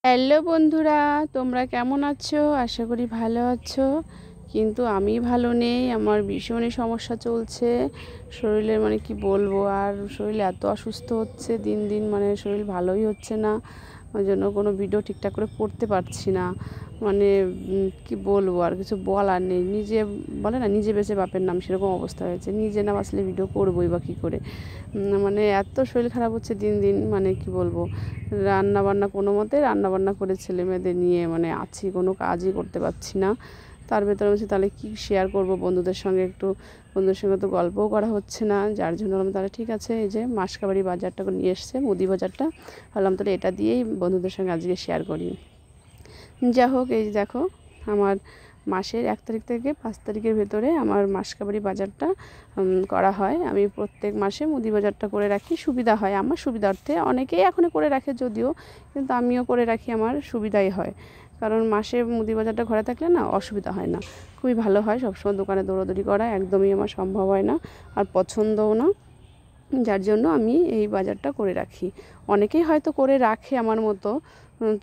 Hello বন্ধুরা, তোমরা কেমন আছো? আশা করি ভালো আছো। কিন্তু আমি ভালো নেই, আমার ভীষণই সমস্যা চলছে শরীরের। কি বলবো, আর শরীর এত অসুস্থ হচ্ছে দিন দিন, শরীর ভালোই হচ্ছে না। ওই জন্য কোনো ভিডিও ঠিকঠাক করে করতে পারছি না। কি বলবো, আর কিছু বলার নেই। নিজে বলে না, নিজে বেঁচে বাপের নাম, সেরকম অবস্থা হয়েছে। নিজে না বাঁচলে ভিডিও করবোই বা কী করে। এত শরীর খারাপ হচ্ছে দিন দিন, কি বলবো। রান্নাবান্না কোনো মতে রান্নাবান্না করে ছেলে মেয়েদের নিয়ে আছি, কোনো কাজই করতে পারছি না। তার ভেতরে বলছি তাহলে কি শেয়ার করব বন্ধুদের সঙ্গে, বন্ধুদের সঙ্গে তো গল্পও করা হচ্ছে না। যার জন্য আমি তাহলে ঠিক আছে, এই যে মাসকাবাড়ি বাজারটা নিয়ে এসছে, মুদি বাজারটা, ভাবলাম তাহলে এটা দিয়েই বন্ধুদের সঙ্গে আজকে শেয়ার করি। যা হোক, এই দেখো, আমার মাসের 1 তারিখ থেকে 5 তারিখের ভেতরে আমার মাসকাবাড়ি বাজারটা করা হয়। আমি প্রত্যেক মাসে মুদি বাজারটা করে রাখি, সুবিধা হয় আমার সুবিধার্থে। অনেকেই এখনও করে রাখে যদিও, কিন্তু আমিও করে রাখি, আমার সুবিধাই হয়। কারণ মাসে মুদি বাজারটা ঘরে থাকলে না অসুবিধা হয় না, খুবই ভালো হয়। সবসময় দোকানে দৌড়াদৌড়ি করা একদমই আমার সম্ভব হয় না, আর পছন্দও না। যার জন্য আমি এই বাজারটা করে রাখি। অনেকেই হয়তো করে রাখে আমার মতো।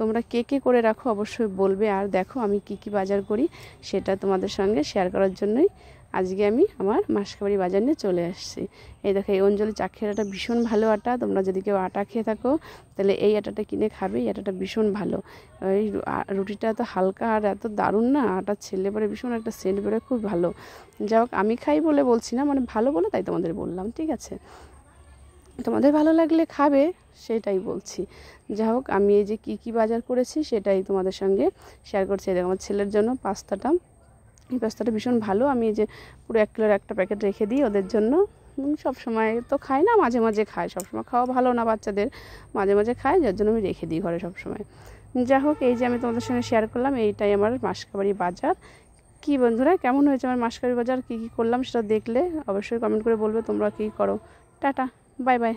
তোমরা কে কে করে রাখো অবশ্যই বলবে। আর দেখো আমি কি বাজার করি সেটা তোমাদের সঙ্গে শেয়ার করার জন্যই আজকে আমি আমার মাসকাবাড়ি বাজার নিয়ে চলে আসছি। এই দেখো, এই অঞ্জলি চাক্ষের আটা ভীষণ ভালো আটা। তোমরা যদি কেউ আটা খেয়ে থাকো তাহলে এই আটাটা কিনে খাবে। এই আটাটা ভীষণ ভালো। এই রুটিটা এত হালকা আর এত দারুণ না, আটা ছেলে পরে ভীষণ একটা সেন্ট বেরোয়, খুব ভালো। যাই হোক, আমি খাই বলে বলছি না, ভালো বলে তাই তোমাদের বললাম, ঠিক আছে? তোমাদের ভালো লাগলে খাবে, সেটাই বলছি। যাই হোক, আমি এই যে কী বাজার করেছি সেটাই তোমাদের সঙ্গে শেয়ার করছি। দেখো, আমার ছেলের জন্য পাস্তাটা, এই পাস্তাটা ভীষণ ভালো। আমি এই যে পুরো 1 কিলোর একটা প্যাকেট রেখে দিই ওদের জন্য। সব সময় তো খাই না, মাঝে মাঝে খাই। সবসময় খাওয়া ভালো না বাচ্চাদের, মাঝে মাঝে খাই, যার জন্য আমি রেখে দিই ঘরে সবসময়। যাই হোক, এই যে আমি তোমাদের সঙ্গে শেয়ার করলাম, এইটাই আমার মাসকাবাড়ি বাজার। কি বন্ধুরা, কেমন হয়েছে আমার মাসকাবাড়ি বাজার? কী করলাম সেটা দেখলে অবশ্যই কমেন্ট করে বলবে তোমরা কী করো। Tata, bye bye.